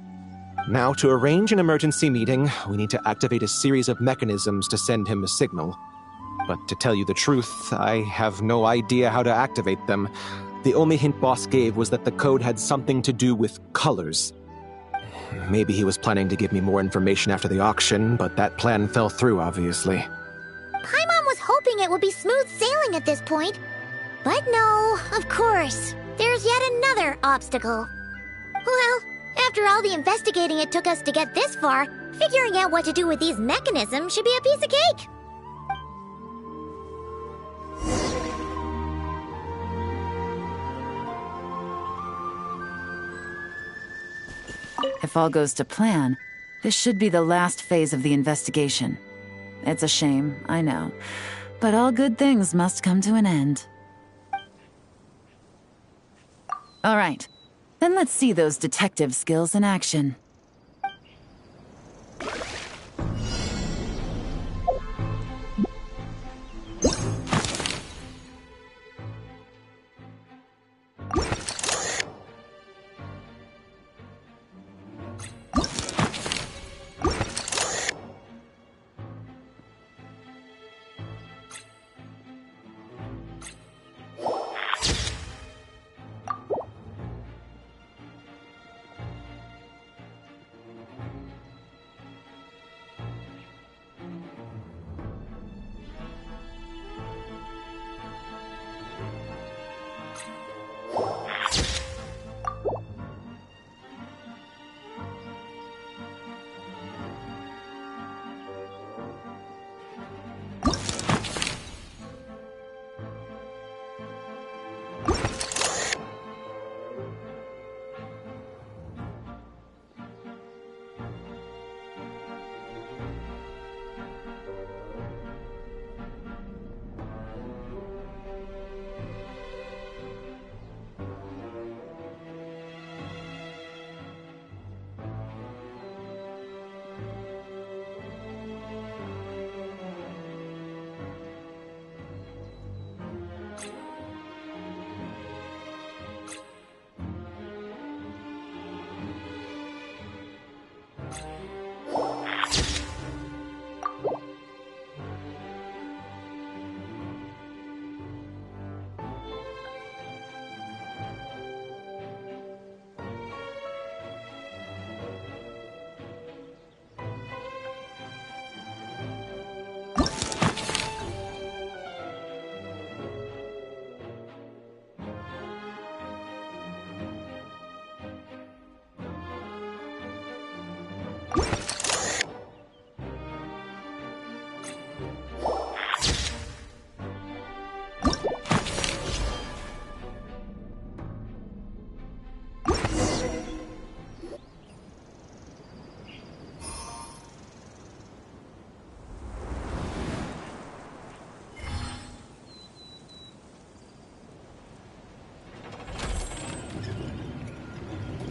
Now, to arrange an emergency meeting, we need to activate a series of mechanisms to send him a signal. But to tell you the truth, I have no idea how to activate them. The only hint boss gave was that the code had something to do with colors. Maybe he was planning to give me more information after the auction, but that plan fell through, obviously. Paimon was hoping it would be smooth sailing at this point. But no, of course. There's yet another obstacle. Well, after all the investigating it took us to get this far, figuring out what to do with these mechanisms should be a piece of cake. If all goes to plan, this should be the last phase of the investigation. It's a shame, I know, but all good things must come to an end. All right, then let's see those detective skills in action.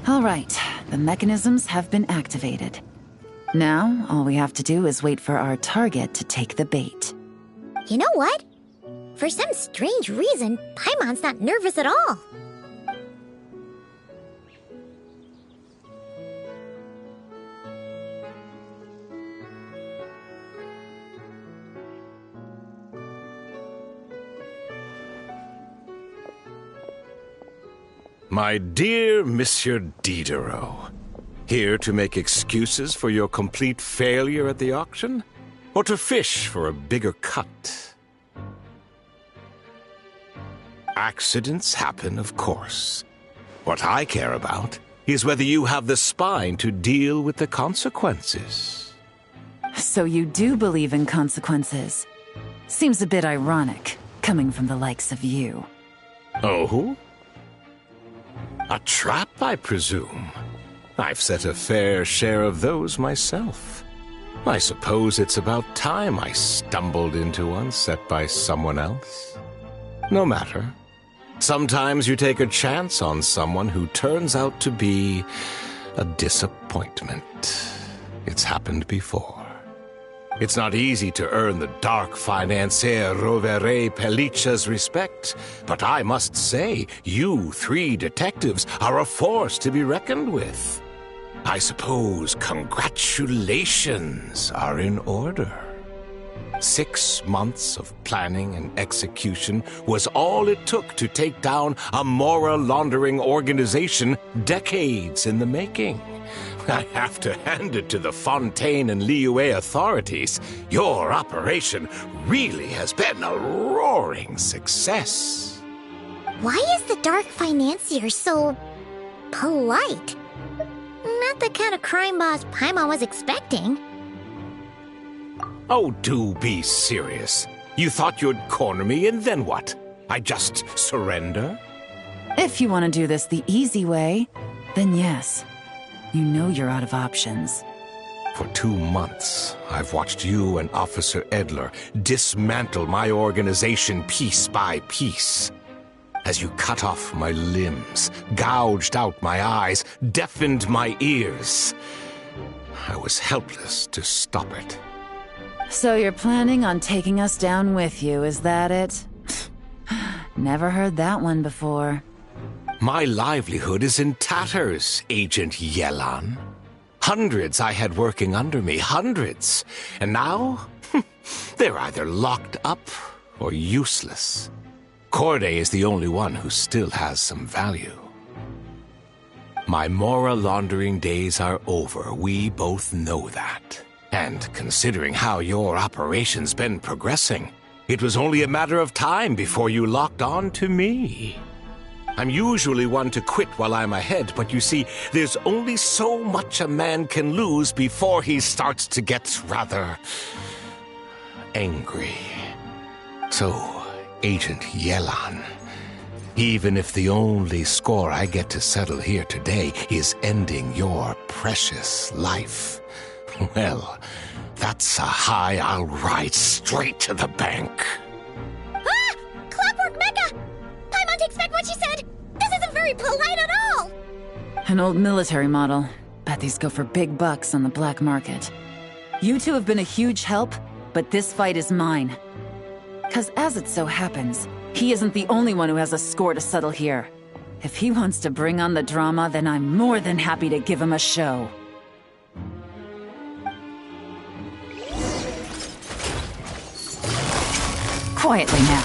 All right, the mechanisms have been activated. Now, all we have to do is wait for our target to take the bait. You know what? For some strange reason, Paimon's not nervous at all. My dear Monsieur Diderot, here to make excuses for your complete failure at the auction? Or to fish for a bigger cut? Accidents happen, of course. What I care about is whether you have the spine to deal with the consequences. So you do believe in consequences. Seems a bit ironic, coming from the likes of you. Oh? A trap, I presume. I've set a fair share of those myself. I suppose it's about time I stumbled into one set by someone else. No matter. Sometimes you take a chance on someone who turns out to be a disappointment. It's happened before. It's not easy to earn the dark financier Rovere Pelliccia's respect, but I must say, you three detectives are a force to be reckoned with. I suppose congratulations are in order. 6 months of planning and execution was all it took to take down a Mora laundering organization decades in the making. I have to hand it to the Fontaine and Liyue authorities. Your operation really has been a roaring success. Why is the Dark Financier so polite? Not the kind of crime boss Paimon was expecting. Oh, do be serious. You thought you'd corner me, and then what? I just surrender? If you want to do this the easy way, then yes. You know you're out of options. For 2 months, I've watched you and Officer Edler dismantle my organization piece by piece. As you cut off my limbs, gouged out my eyes, deafened my ears. I was helpless to stop it. So you're planning on taking us down with you, is that it? Never heard that one before. My livelihood is in tatters, Agent Yelan. Hundreds I had working under me, hundreds. And now, they're either locked up or useless. Corday is the only one who still has some value. My Mora laundering days are over, we both know that. And considering how your operation's been progressing, it was only a matter of time before you locked on to me. I'm usually one to quit while I'm ahead, but you see, there's only so much a man can lose before he starts to get rather angry. So, Agent Yelan, even if the only score I get to settle here today is ending your precious life, well, that's a high I'll ride straight to the bank. Ah! Clockwork Mecha! Paimon takes back what she said! This isn't very polite at all! An old military model. Bet these go for big bucks on the black market. You two have been a huge help, but this fight is mine. 'Cause as it so happens, he isn't the only one who has a score to settle here. If he wants to bring on the drama, then I'm more than happy to give him a show. Quietly now.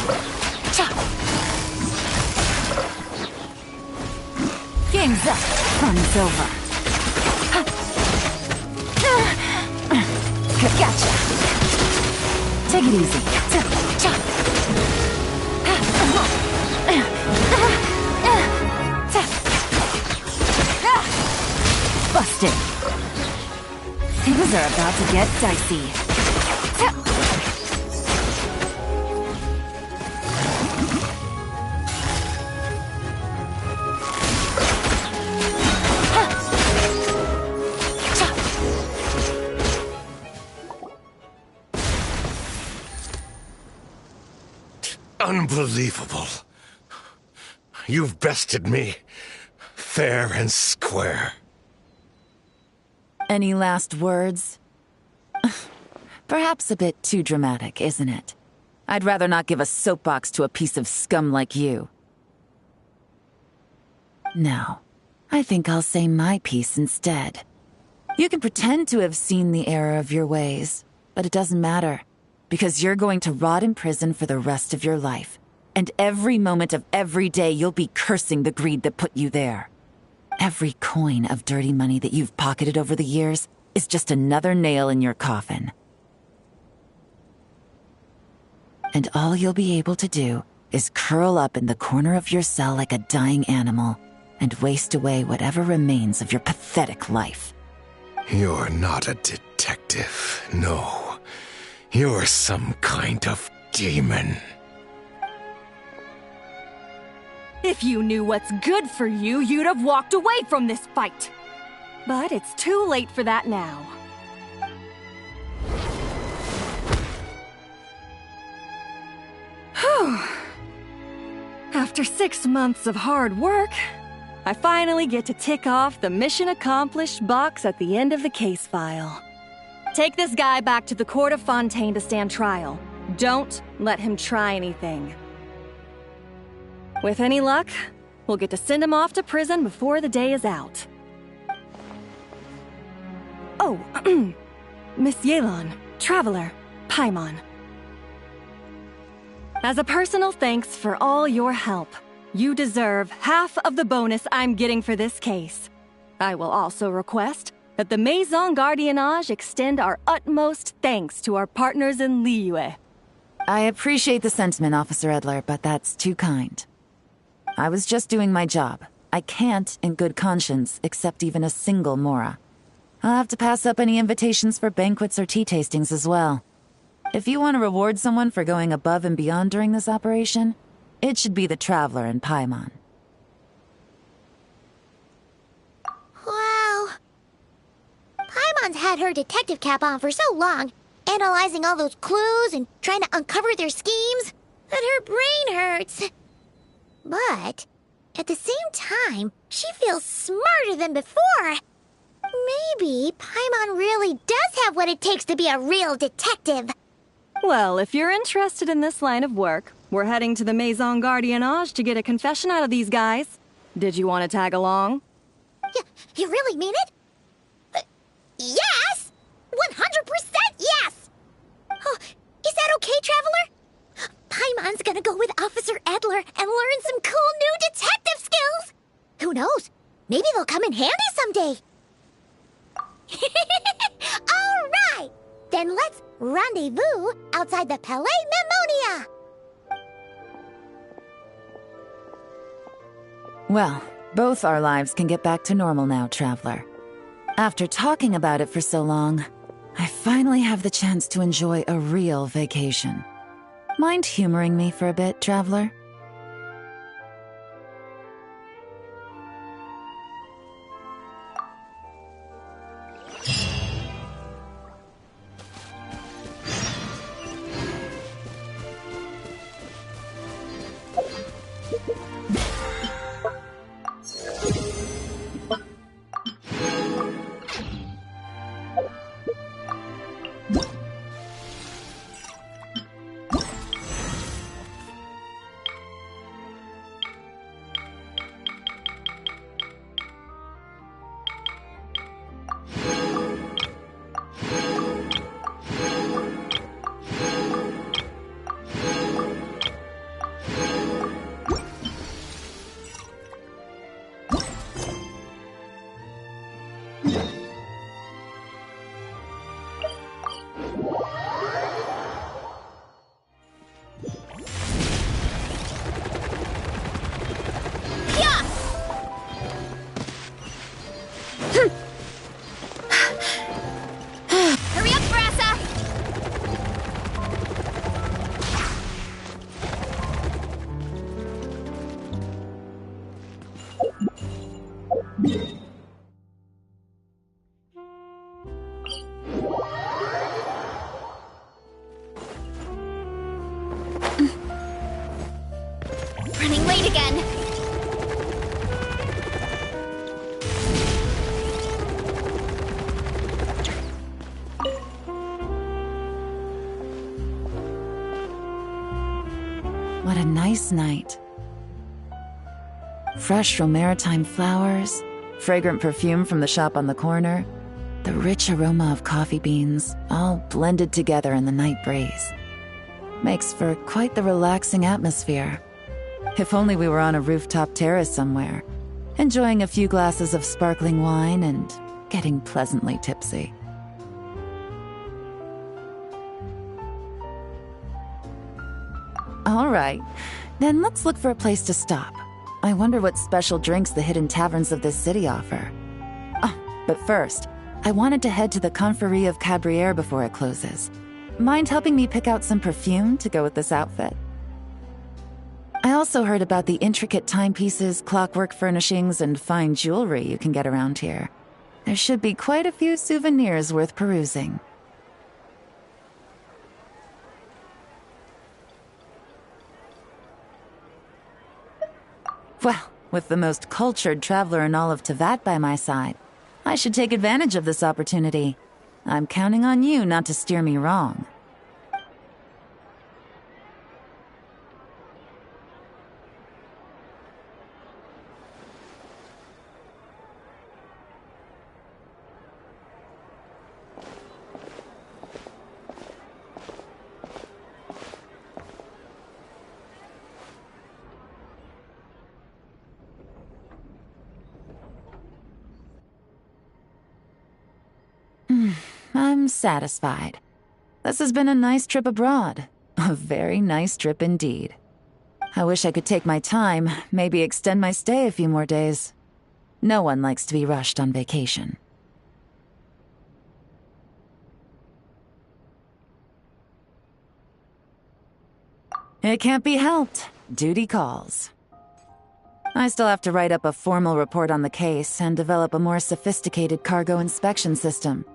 Game's up. Fun's over. Gotcha. Take it easy. Busted. Things are about to get dicey. Unbelievable. You've bested me, fair and square. Any last words? Perhaps a bit too dramatic, isn't it? I'd rather not give a soapbox to a piece of scum like you. No, I think I'll say my piece instead. You can pretend to have seen the error of your ways, but it doesn't matter, because you're going to rot in prison for the rest of your life. And every moment of every day you'll be cursing the greed that put you there. Every coin of dirty money that you've pocketed over the years is just another nail in your coffin. And all you'll be able to do is curl up in the corner of your cell like a dying animal and waste away whatever remains of your pathetic life. You're not a detective, no. You're some kind of demon. If you knew what's good for you, you'd have walked away from this fight. But it's too late for that now. Whew. After 6 months of hard work, I finally get to tick off the mission accomplished box at the end of the case file. Take this guy back to the court of Fontaine to stand trial. Don't let him try anything. With any luck, we'll get to send him off to prison before the day is out. Oh, Miss Yelan, Traveler, Paimon. As a personal thanks for all your help, you deserve half of the bonus I'm getting for this case. I will also request that the Maison Gardiennage extend our utmost thanks to our partners in Liyue. I appreciate the sentiment, Officer Edler, but that's too kind. I was just doing my job. I can't, in good conscience, accept even a single Mora. I'll have to pass up any invitations for banquets or tea tastings as well. If you want to reward someone for going above and beyond during this operation, it should be the Traveler and Paimon. Wow. Paimon's had her detective cap on for so long, analyzing all those clues and trying to uncover their schemes, that her brain hurts. But, at the same time, she feels smarter than before. Maybe Paimon really does have what it takes to be a real detective. Well, if you're interested in this line of work, we're heading to the Maison Gardiennage to get a confession out of these guys. Did you want to tag along? You really mean it? Yes! 100% yes! Oh, is that okay, Traveler? Paimon's gonna go with Officer Edler and learn some cool new detective skills! Who knows? Maybe they'll come in handy someday. All right! Then let's rendezvous outside the Palais Memonia! Well, both our lives can get back to normal now, Traveler. After talking about it for so long, I finally have the chance to enjoy a real vacation. Mind humoring me for a bit, Traveler? Hurry up, Brassa! Running late again. What a nice night. Fresh maritime flowers, fragrant perfume from the shop on the corner, the rich aroma of coffee beans, all blended together in the night breeze. Makes for quite the relaxing atmosphere. If only we were on a rooftop terrace somewhere, enjoying a few glasses of sparkling wine and getting pleasantly tipsy. All right, then let's look for a place to stop. I wonder what special drinks the hidden taverns of this city offer. Oh, but first, I wanted to head to the Confrérie of Cabrières before it closes. Mind helping me pick out some perfume to go with this outfit? I also heard about the intricate timepieces, clockwork furnishings, and fine jewelry you can get around here. There should be quite a few souvenirs worth perusing. Well, with the most cultured traveler in all of Tevat by my side, I should take advantage of this opportunity. I'm counting on you not to steer me wrong. I'm satisfied. This has been a nice trip abroad. A very nice trip indeed. I wish I could take my time, maybe extend my stay a few more days. No one likes to be rushed on vacation. It can't be helped. Duty calls. I still have to write up a formal report on the case and develop a more sophisticated cargo inspection system.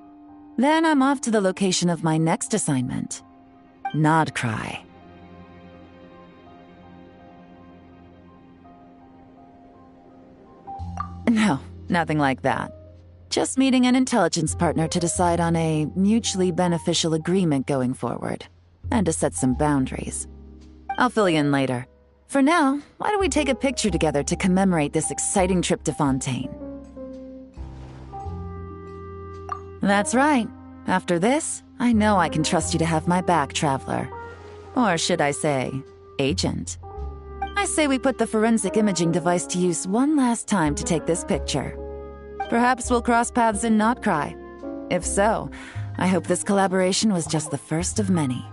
Then I'm off to the location of my next assignment. Nodcry. No, nothing like that. Just meeting an intelligence partner to decide on a mutually beneficial agreement going forward, and to set some boundaries. I'll fill you in later. For now, why don't we take a picture together to commemorate this exciting trip to Fontaine? That's right. After this, I know I can trust you to have my back, Traveler. Or should I say, Agent. I say we put the forensic imaging device to use one last time to take this picture. Perhaps we'll cross paths in Nodcry. If so, I hope this collaboration was just the first of many.